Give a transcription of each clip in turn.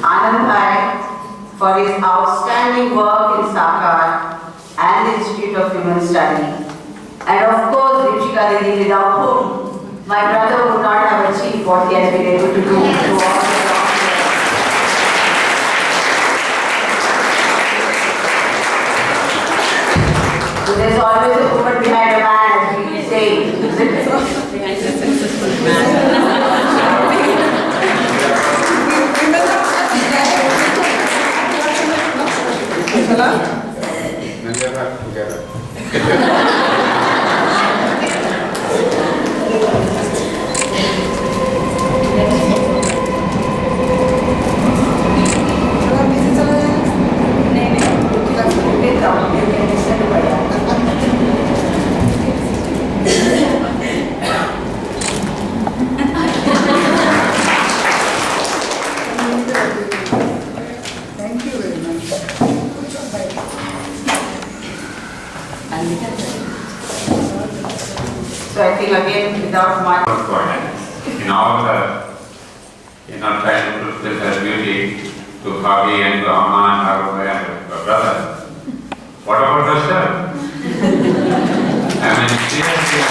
Ananda for his outstanding work in Sacar and the Institute of Human Study. And of course, Dipshika Didi, without whom my brother would not have achieved what he has been able to do through all the So there's always a woman behind a man, as we say. Behind a successful man. So I think again, without much in all trying to fulfill her beauty to Bobby and to Amma and Arun and her brother. What about herself? I mean, seriously.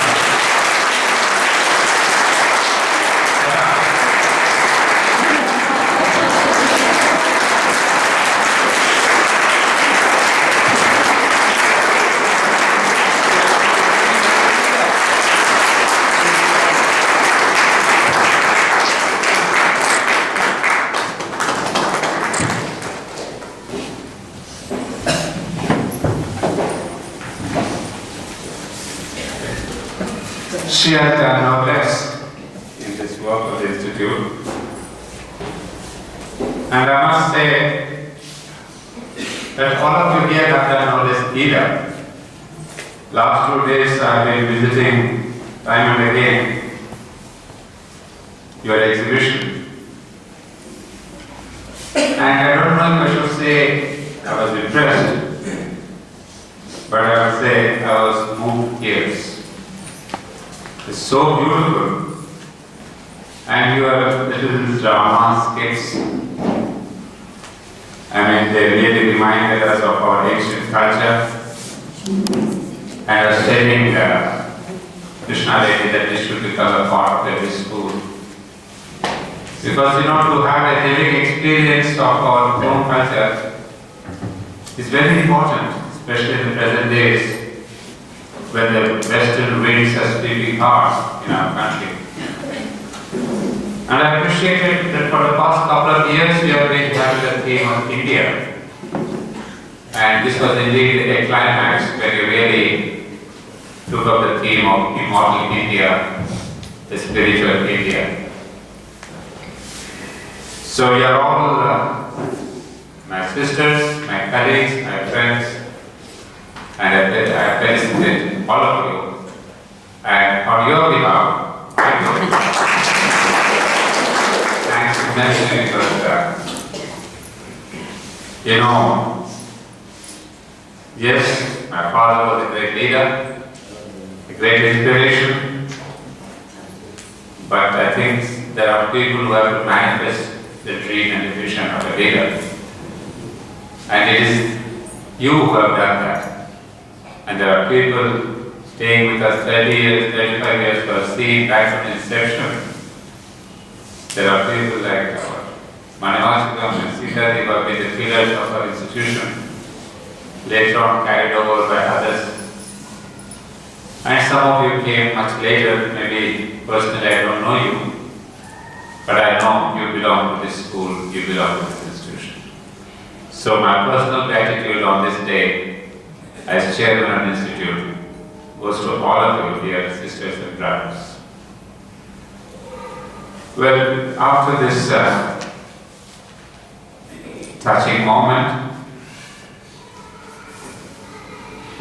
She has done no less in this work of the Institute. And I must say that all of you here have done no less either. Last 2 days I have been visiting time and again your exhibition. And I don't know if I should say I was impressed, but I would say I was moved ears. It's so beautiful, and your little drama skits, I mean, they really reminded us of our ancient culture. And I was telling Krishna Lady that this should become a part of every school. Because to have a living experience of our own culture is very important, especially in the present days, when the western winds are sweeping hard in our country. And I appreciated that for the past couple of years we have been having the theme of India. And this was indeed a climax where you really took up the theme of immortal India, the spiritual India. So you are all my sisters, my colleagues, my friends, and I felicitate all of you. And on your behalf, thanks for mentioning because, yes, my father was a great leader, a great inspiration, but I think there are people who have to manifest the dream and the vision of a leader. And it is you who have done that. And there are people staying with us 30 years, 35 years who have seen right from inception. There are people like Manavashikam and Sita, who have been the pillars of our institution, later on carried over by others. And some of you came much later, maybe personally I don't know you, but I know you belong to this school, you belong to this institution. So my personal gratitude on this day as chairman of the institute goes to all of you dear sisters and brothers. Well, after this touching moment,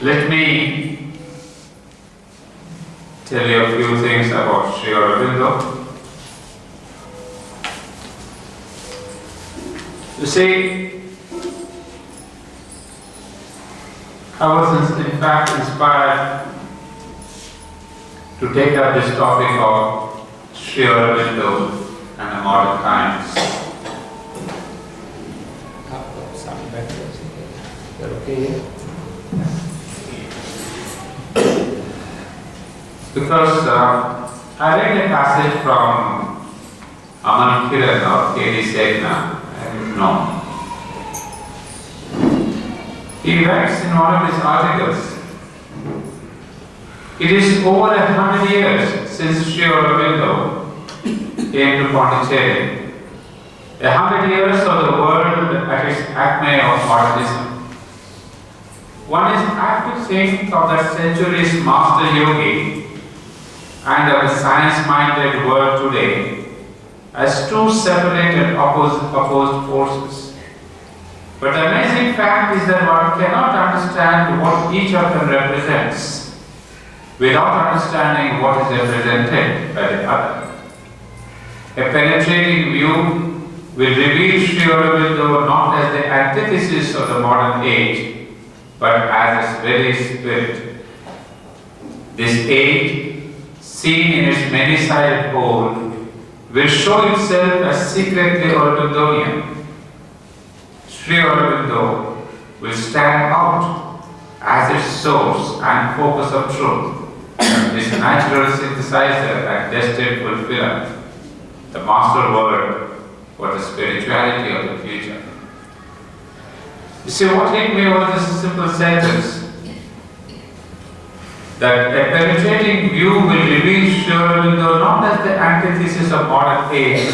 let me tell you a few things about Sri Aurobindo. You see, I was in fact inspired to take up this topic of Sri Aurobindo and the modern times Okay. Because I read a passage from Aman Kiran or K.D. Segna, I don't know. He writes in one of his articles, it is over 100 years since Sri Aurobindo came to Pondicherry. 100 years of the world at its acme of modernism. One is apt to think of that century's master yogi and of the science-minded world today as two separated opposed forces. But the amazing fact is that one cannot understand what each of them represents without understanding what is represented by the other. A penetrating view will reveal Sri Aurobindo not as the antithesis of the modern age, but as its very spirit. This age, seen in its many-sided whole, will show itself as secretly Aurobindonian. Sri Aurobindo will stand out as its source and focus of truth, this natural synthesizer and destined fulfiller, the master word for the spirituality of the future. You see, what hit me was this simple sentence, that a penetrating view will reveal Sri Aurobindo not as the antithesis of modern age,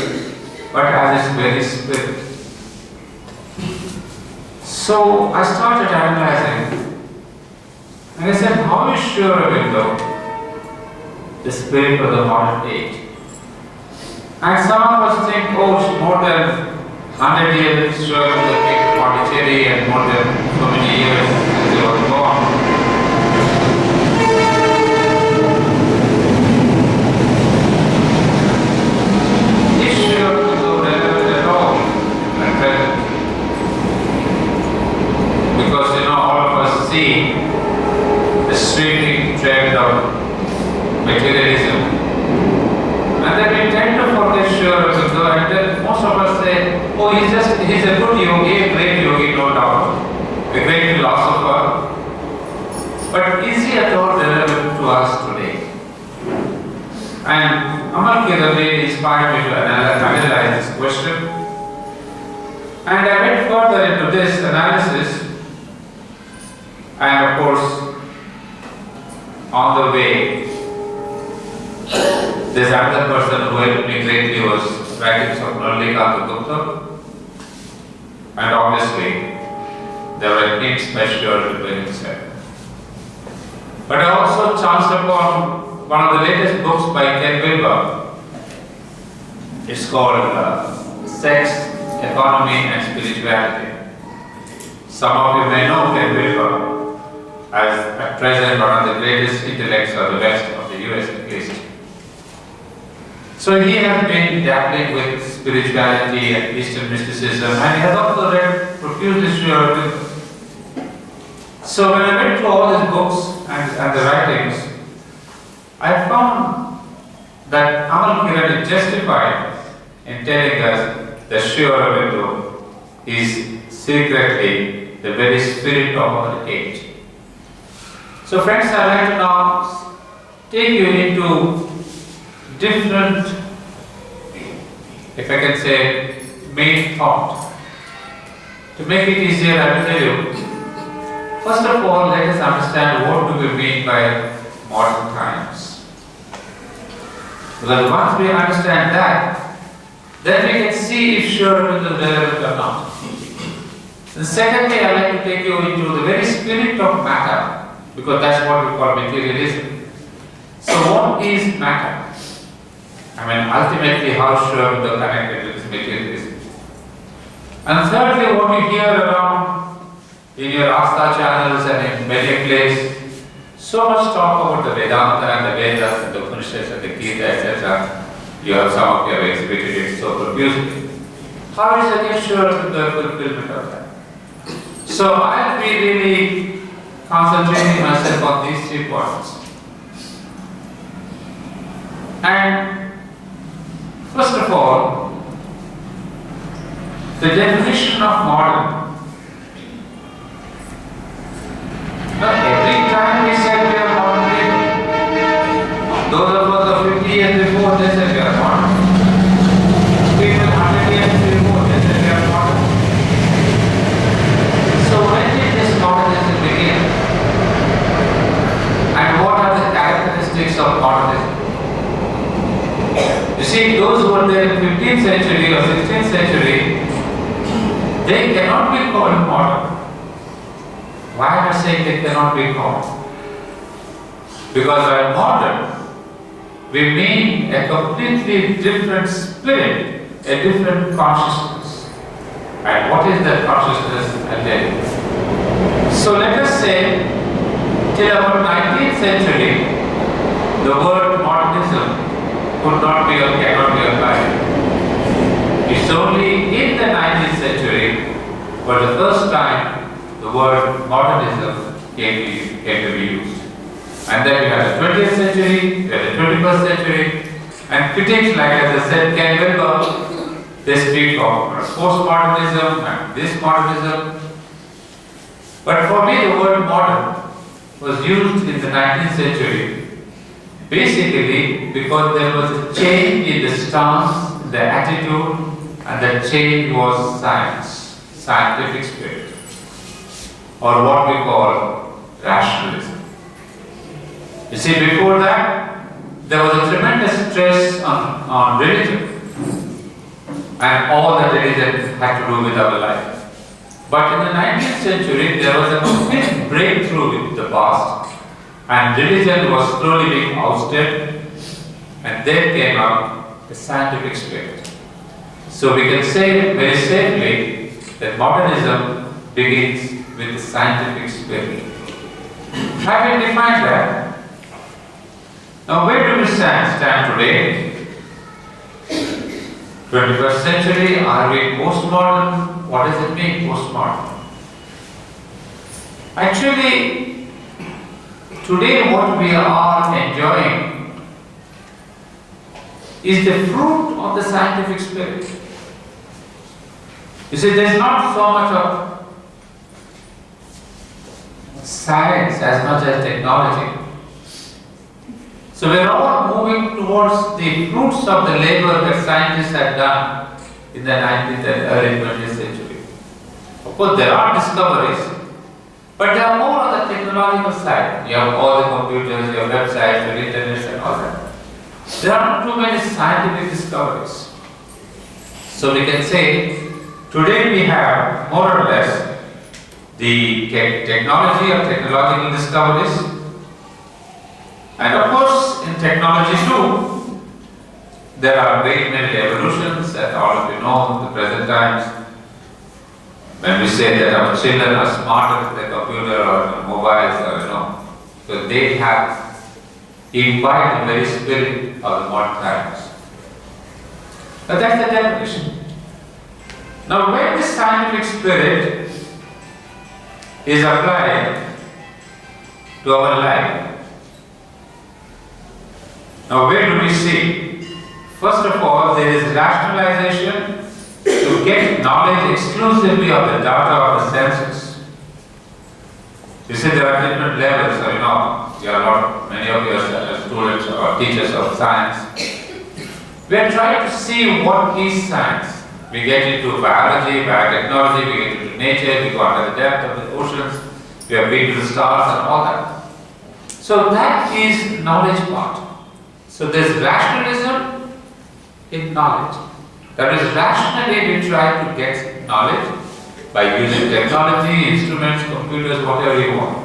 but as its very spirit. So I started analyzing, and I said, how is Sri Aurobindo the spirit of the modern age? And some of us think, oh, it's more than 100 years Sri Aurobindo came to Pondicherry and more than so many years since he was born. Is Sri Aurobindo relevant at all at present? Because all of us see the sweeping trend of materialism. And then we tend to forget Sri Aurobindo, and then most of us say, oh, he's a good yogi, a great yogi, no doubt, a great philosopher. But is he at all relevant to us today? And Amal Kirali inspired me to analyze this question. And I went further into this analysis, and of course, on the way, there's another person who helped me greatly was writings of Nallikanta Gupta, and obviously there were hints by Sri Aurobindo himself. But I also chanced upon one of the latest books by Ken Wilber. It's called Sex, Economy and Spirituality. Some of you may know Ken Wilber as at present one of the greatest intellects of the West, of the US at least. So he has been dabbling with spirituality and Eastern mysticism, and he has also read profusely Sri Aurobindo. So when I went through all his books and the writings, I found that Amal Kiran is justified in telling us that Sri Aurobindo is secretly the very spirit of our age. So friends, I would like to now take you into different, if I can say, main thought. To make it easier, I will tell you, first of all, let us understand what do we mean by modern times. Because once we understand that, then we can see if Sri Aurobindo is relevant or not. And secondly, I would like to take you into the very spirit of matter, because that's what we call materialism. So what is matter? I mean, ultimately, how Sri Aurobindo connected with this materialism. And thirdly, what we hear around in your Asta channels and in many places, so much talk about the Vedanta and the Vedas and the Upanishads and the Gita, etc. You have some of you have exhibited it so profusely. How is again Sri Aurobindo fulfillment of that? So I'll be really concentrating myself on these 3 points. And first of all, the definition of modern they cannot be called modern. Why am I saying they cannot be called? Because by modern, we mean a completely different spirit, a different consciousness. And what is that consciousness? I'll tell you. So let us say, till about 19th century, the word modernism could not be or cannot be applied. It's only in the 19th century, for the first time, the word modernism came to be used. And then we have the 20th century, we have the 21st century, and critics like, as I said, Ken Wilber, they speak of postmodernism and this modernism. But for me, the word modern was used in the 19th century basically because there was a change in the stance, the attitude, and the change was science, scientific spirit, or what we call rationalism. You see, before that, there was a tremendous stress on religion, and all that religion had to do with our life. But in the 19th century, there was a complete breakthrough with the past, and religion was slowly being ousted, and then came up the scientific spirit. So we can say very safely that modernism begins with the scientific spirit. Having defined that, now where do we stand today? 21st century, are we postmodern? What does it mean, postmodern? Actually, today what we are enjoying is the fruit of the scientific spirit. You see, there's not so much of science as much as technology. So we're all moving towards the fruits of the labor that scientists had done in the 19th and early 20th century. Of course, there are discoveries, but they are more on the technological side. You have all the computers, your websites, your internet and all that. There are not too many scientific discoveries. So we can say, today we have more or less the technology or technological discoveries. And of course, in technology too, there are great many evolutions that all of you know in the present times. When we say that our children are smarter than the computer or mobiles, or so they have imbibed the very spirit of the modern times. But that's the definition. Now, when the scientific spirit is applied to our life, now where do we see? First of all, there is rationalization to get knowledge exclusively of the data of the senses. You see, there are different levels, many of you are students or teachers of science. We are trying to see what is science. We get into biology, biotechnology, we get into nature, we go under the depth of the oceans, we have been to the stars and all that. So that is knowledge part. So there is rationalism in knowledge. That is, rationally we try to get knowledge by using technology, instruments, computers, whatever you want.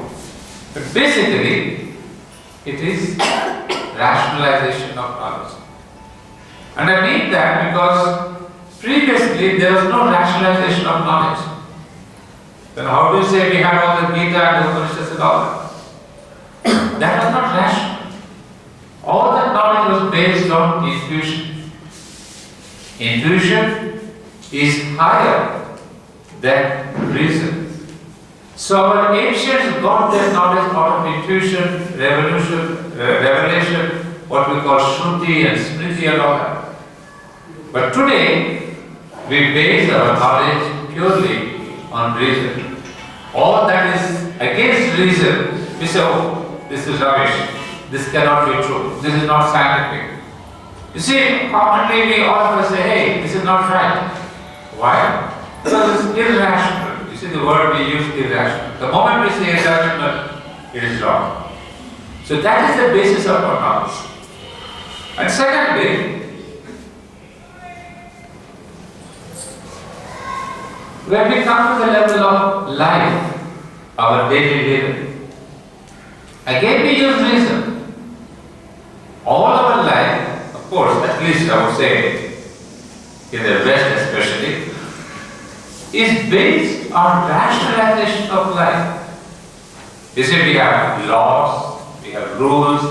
But basically, it is rationalization of knowledge. And I mean that because previously there was no rationalization of knowledge. Then how do you say we had all the Gita and the Upanishads and all that? That was not rational. All that knowledge was based on intuition. Intuition is higher than reason. So our ancients got their knowledge out of intuition, revelation, what we call Shruti and Smriti and all that. But today, we base our knowledge purely on reason. All that is against reason, we say, oh, this is rubbish. This cannot be true. This is not scientific. You see, commonly we all of us say, hey, this is not right. Why? Because it's irrational. You see, the word we use, irrational. The moment we say irrational, it is wrong. So that is the basis of our knowledge. And secondly, When we come to the level of life, our daily living, again we use reason. All our life, of course, at least I would say, in the West especially, is based on rationalization of life. You see, we have laws, we have rules,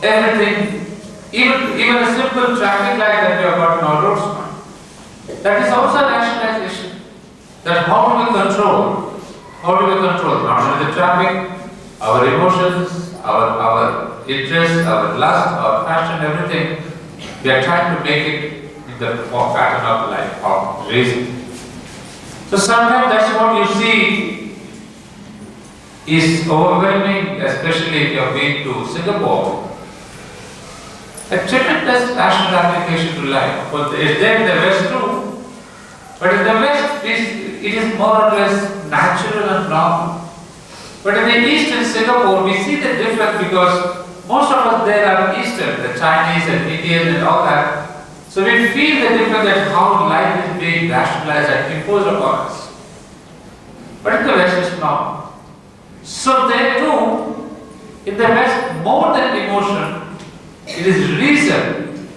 everything, even a simple traffic light that we have got in our roads. That is also rationalization. That how do we control? How do we control not only the traffic, our emotions, our interests, our lust, our passion, everything. We are trying to make it in the pattern of life, of reason. So sometimes that's what you see is overwhelming, especially if you have been to Singapore. A tremendous rational application to life. But it is there in the West too. But in the West, it is more or less natural and normal. But in the East, in Singapore, we see the difference because most of us there are Eastern, the Chinese and Indian and all that. So we feel the difference that how life is being rationalized and imposed upon us. But in the West, it's not. So there too, in the West, more than emotion, it is reason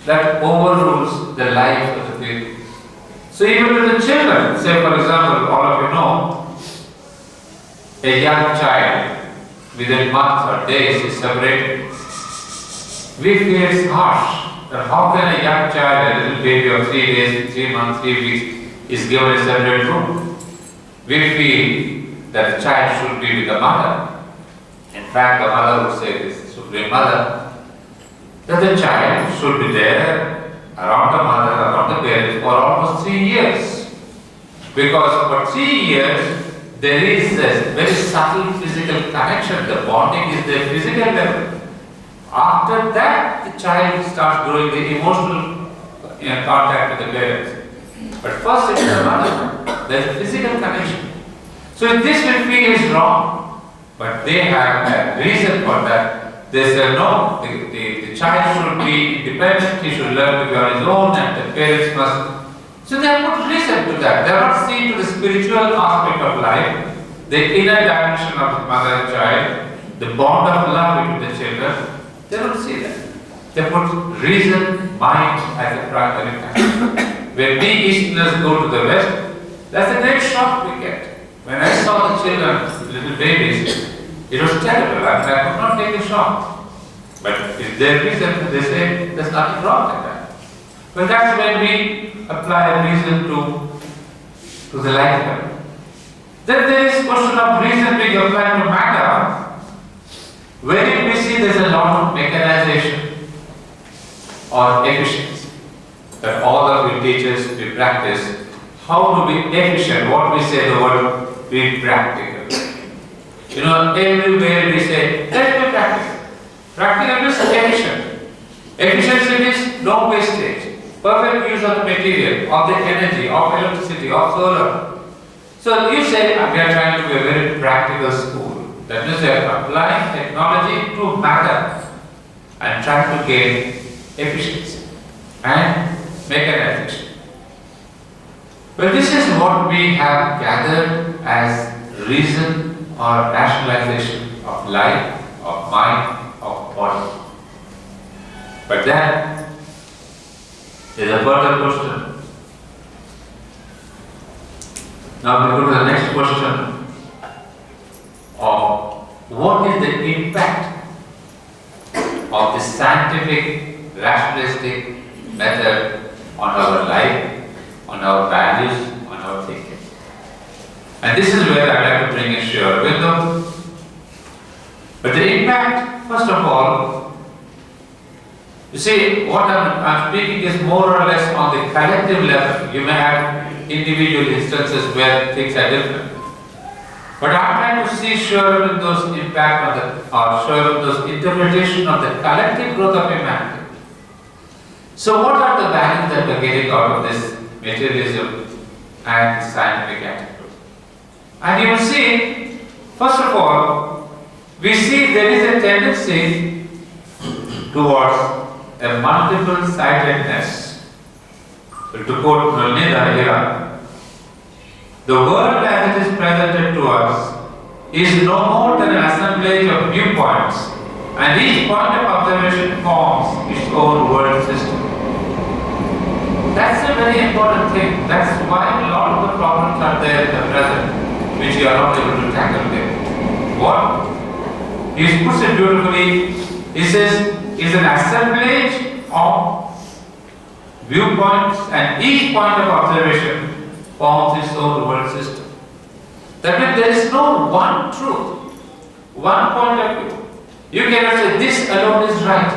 that overrules the life of the people. So even with the children, say for example, all of you know, a young child within months or days is separated. We feel it's harsh. That how can a young child, a little baby of 3 days, 3 months, 3 weeks, is given a separate room? We feel that the child should be with the mother. In fact, the mother would say this, Supreme Mother, that the child should be there around the mother, around the parents for almost 3 years. Because for 3 years, there is a very subtle physical connection. The bonding is the physical level. After that, the child starts growing the emotional contact with the parents. But first it is the mother. There is a physical connection. So this we feel is wrong. But they have a reason for that. They say no, the child should be independent, he should learn to be on his own and the parents must. So they have put reason to that. They are not seen to the spiritual aspect of life, the inner dimension of the mother and child, the bond of love between the children. They don't see that. They put reason, mind as a primary factor. When we Easterners go to the West, that's a great shock we get. When I saw the children, little babies, it was terrible. I could not take the shock. But if their reason, they say there's nothing wrong with that. But that's when we apply a reason to the life level. Then there is question of reason being applied to matter. Wherein we see there's a lot of mechanization or efficiency. That all of we teachers, we practice how to be efficient. What we say the word, be practical. You know, everywhere we say, let's be practical. Practical means efficient. Efficiency means no wastage. Perfect use of the material, of the energy, of electricity, of solar. So you say, we are trying to be a very practical school. That means we are applying technology to matter and trying to gain efficiency and mechanization. Well, this is what we have gathered as reason or rationalization of life, of mind, of body. But then there is a further question. Now we go to the next question of what is the impact of this scientific, rationalistic method on our life, on our values, on our thinking. And this is where I like to bring in Sri Aurobindo. But the impact, first of all, you see, what I'm speaking is more or less on the collective level. You may have individual instances where things are different. But I'm trying to see Sri Aurobindo's impact on the, or Sri Aurobindo's interpretation of the collective growth of humanity. So what are the values that we're getting out of this materialism and scientific attitude? And you will see, first of all, we see there is a tendency towards a multiple-sidedness. So to quote Nolnida here, The world as it is presented to us is no more than an assemblage of viewpoints, and each point of observation forms its own world system. That's a very important thing. That's why a lot of the problems are there in the present, which you are not able to tackle there. What? He puts it beautifully. He says, is an assemblage of viewpoints, and each point of observation forms its own world system. That means there is no one truth, one point of view. You cannot say this alone is right.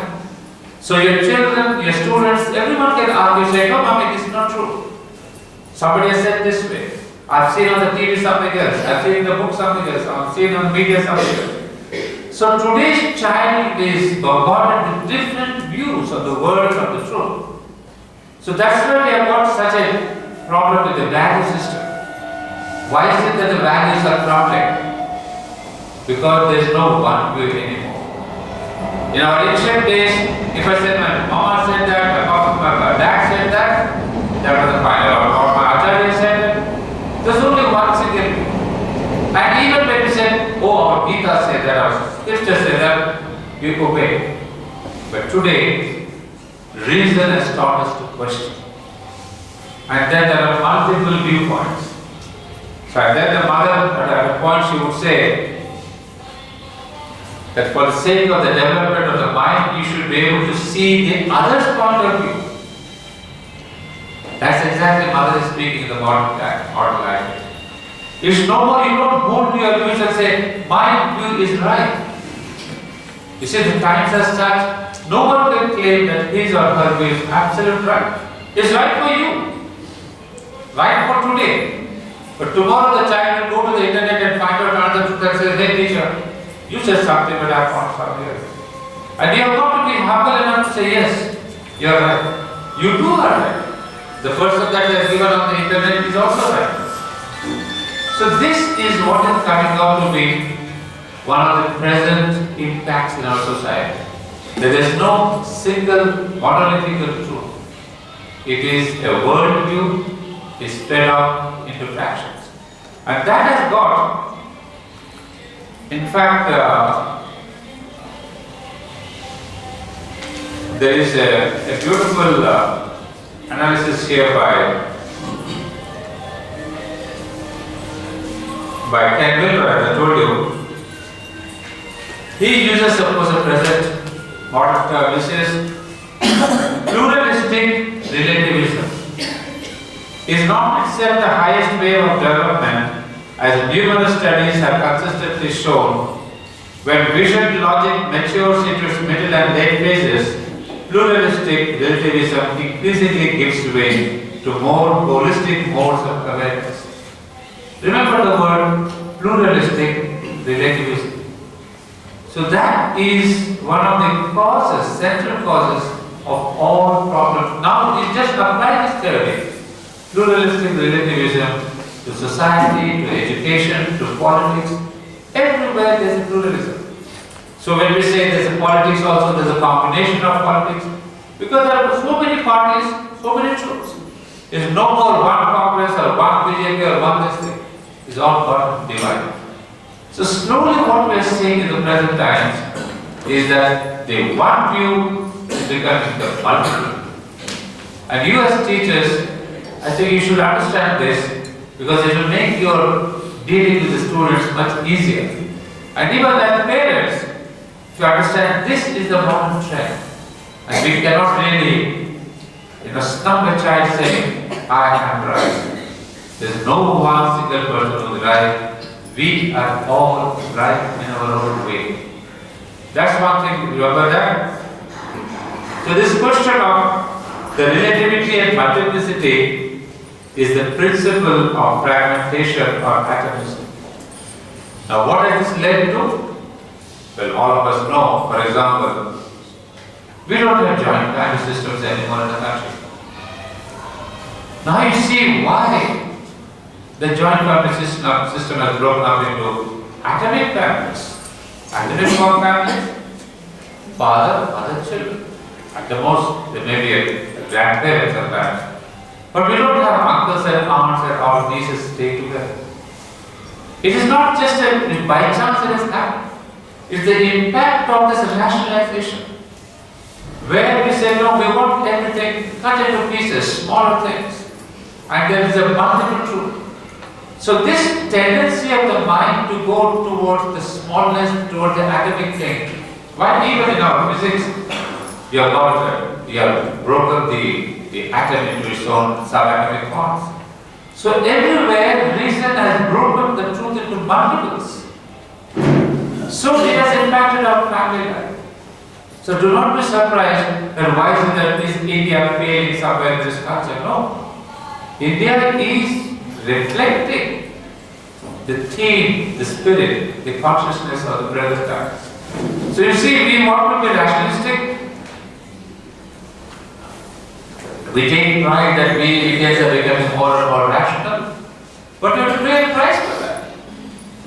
So your children, your students, everyone can argue, say, no, mommy, this is not true. Somebody has said this way. I've seen on the TV something else. I've seen in the book something else. I've seen on media something else. So today's child is bombarded with different views of the world, of the truth. So that's why we have got such a problem with the value system. Why is it that the values are crumbling? Because there is no one view anymore. In our ancient days, if I said my mama said that, my dad said that was the final. Or my acharya said that, there's only one single view. And even when we said, oh, our Gita said that, our scripture said that, you obey. But today, reason has taught us to question. And then there are multiple viewpoints. So then the mother, at a point, she would say that for the sake of the development of the mind, you should be able to see the other's point of view. That's exactly mother is speaking in the modern language. It's no more, you don't hold your views and say, my view is right. You see, the times are such, no one can claim that his or her view is absolute right. It's right for you. Right for today. But tomorrow the child will go to the internet and find out another truth and say, hey teacher, you said something but I found something else. And you have got to be humble enough to say, yes, you are right. You do are right. The person that they have given on the internet is also right. So this is what is coming out to be one of the present impacts in our society. There is no single monolithic truth. It is a worldview, is spread out into fractions. And that has got, in fact, there is a beautiful analysis here by Ken Wilber, as I told you. He uses, of course, a present modern term. He says, pluralistic relativism is not itself the highest way of development, as numerous studies have consistently shown. When vision logic matures into its middle and late phases, pluralistic relativism increasingly gives way to more holistic modes of awareness. Remember the word pluralistic relativism. So that is one of the causes, central causes of all problems. Now it just applies this theory. Pluralistic relativism to society, to education, to politics. Everywhere there is a pluralism. So when we say there is a politics also, there is a combination of politics. Because there are so many parties, so many truths. There is no more one Congress or one BJP or one this thing. It's all got divided. So slowly what we are seeing in the present times is that the one view is becoming the multiple. And you as teachers, I think you should understand this because it will make your dealing with the students much easier. And even as parents, if you understand this is the modern trend, and we cannot really snub a child saying, I am right. There is no one single person who is right. We are all right in our own way. That's one thing, remember that? So this question of the relativity and multiplicity is the principle of fragmentation or atomism. Now what has this led to? Well, all of us know, for example, we don't have joint family systems anymore in the country. Now you see why the joint family system has broken up into atomic families. Atomic form families, father, mother, children. At the most, there may be a grandparent sometimes. But we don't have uncles and aunts and our nieces stay together. It is not just by chance it has happened. It's the impact of this rationalization. Where we say, no, we want everything cut into pieces, smaller things. And there is a multiple truth. So this tendency of the mind to go towards the smallness, towards the academic thing, why even in our physics, we have broken the atom into its own subatomic parts. So everywhere reason has broken the truth into multiples. So it has impacted our family life. So do not be surprised that why is India failing somewhere in this culture? No. India is reflecting the theme, the spirit, the consciousness of the present times. So you see, we want to be rationalistic. We take pride that we Indians are becoming more and more rational, but you have to pay a price for that.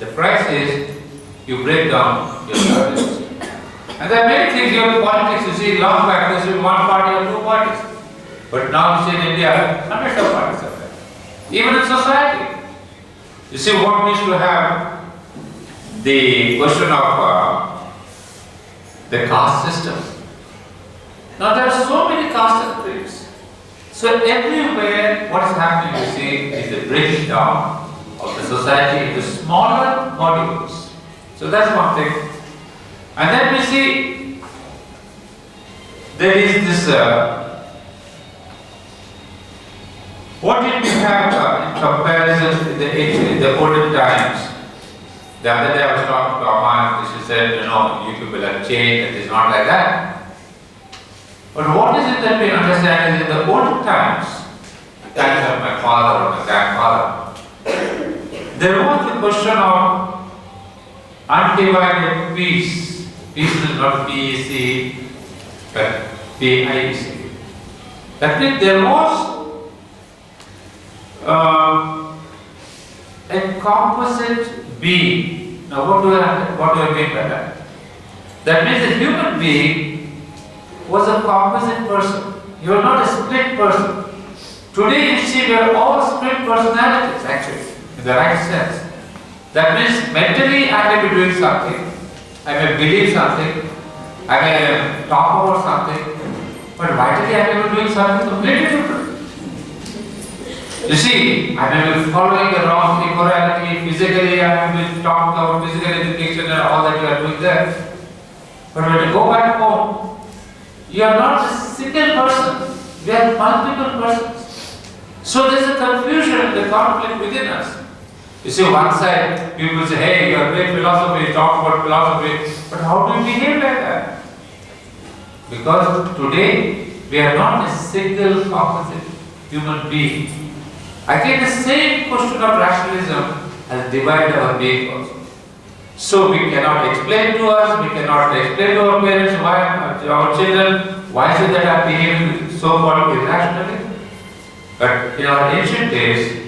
The price is you break down your values. And there are many things here in politics. You see, long back there used to be one party or two parties, but now you see in India hundreds of parties are there. Even in society, you see what needs to have the question of the caste system. Now there are so many caste and creeds. So everywhere what is happening, you see, is the breaking down of the society into smaller modules. So that's one thing. And then we see there is this, what did we have in comparison in the olden times? The other day I was talking to Aman, she said, you people have changed, it is not like that. But what is it that we understand is in the olden times, the times of my father or my grandfather, there was the question of undivided peace. Peace is not PEC, but PIEC. That means there was a composite being. Now what do I mean by that? That means a human being was a composite person. You are not a split person. Today you see we are all split personalities actually, in the right sense. That means mentally I may be doing something, I may believe something, I may talk about something, but vitally I may be doing something completely different. You see, I may be following the wrong immorality, physically I may be talking about physical education and all that you are doing there. But when you go back home, you are not a single person, we are multiple persons. So there is a confusion, the conflict within us. You see, one side, people say, hey, you are great philosophy, talk about philosophy, but how do we behave like that? Because today, we are not a single composite human being. I think the same question of rationalism has divided our being also. So we cannot explain to us, we cannot explain to our parents why our children, why is it that are behaving so-called irrationally? But in our ancient days,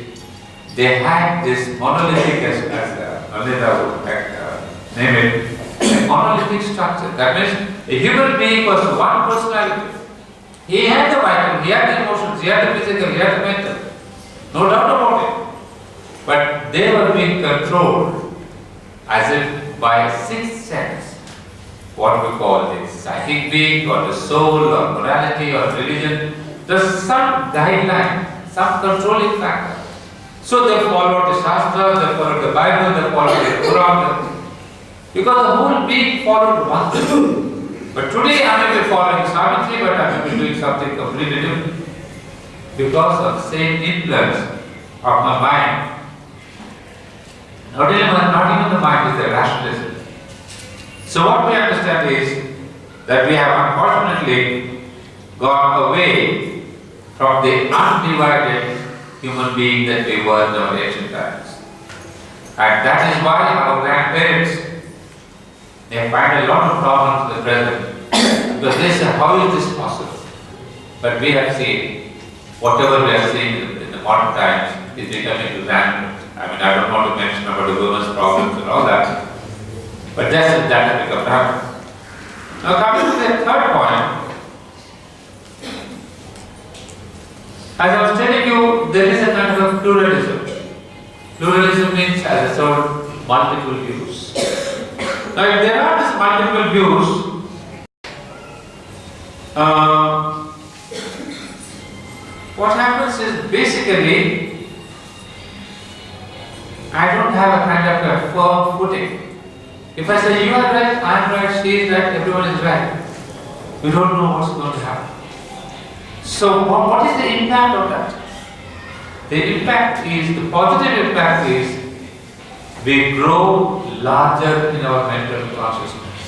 they had this monolithic, as Ananda would name it, a monolithic structure. That means a human being was one personality. He had the vital, he had the emotions, he had the physical, he had the mental. No doubt about it. But they were being controlled as if by a sixth sense, what we call the psychic being or the soul or morality or religion. There's some guideline, some controlling factor. So they followed the Shastra, they followed the Bible, they followed the Quran, because the whole being followed one thing. But today I may be following Savitri, but I may be doing something completely different because of the same influence of my mind. Not even the mind is the rationalism. So what we understand is that we have unfortunately gone away from the undivided human being that we were in our ancient times. And that is why our grandparents, they find a lot of problems in the present because they say, how is this possible? But we have seen, whatever we are seeing in the modern times is becoming rampant. I mean, I don't want to mention about the women's problems and all that, but that has become rampant. Now coming to the third point, As I was telling you, there is a kind of a pluralism. Pluralism means, as I said, multiple views. Now, if there are these multiple views, what happens is basically, I don't have a kind of a firm footing. If I say you are right, I am right, she is right, everyone is right, we don't know what's going to happen. So, what is the impact of that? The impact is, the positive impact is, we grow larger in our mental consciousness.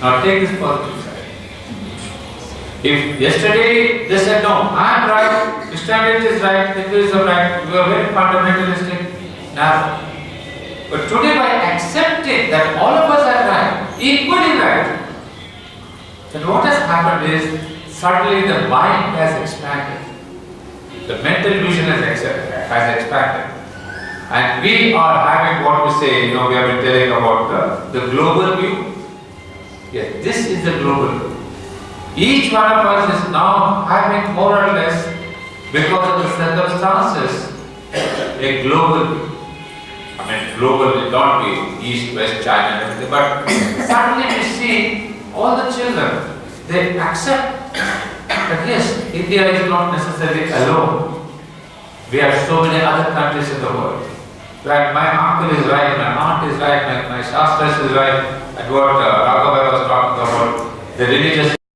Now take this positive side. If yesterday they said, no, I am right, Christianity is right, Hinduism is right, we are very fundamentalistic, narrow. But today by accepting that all of us are right, equally right, then what has happened is, suddenly the mind has expanded. The mental vision has expanded. And we are having what we say, we have been telling about the global view. Yes, this is the global view. Each one of us is now having more or less, because of the circumstances, a global view. I mean, global will not be East, West, China and everything, but suddenly we see all the children, they accept that yes, India is not necessarily alone. We have so many other countries in the world. Where my uncle is right, my aunt is right, my shastras is right, and what Raghav was talking about, the religious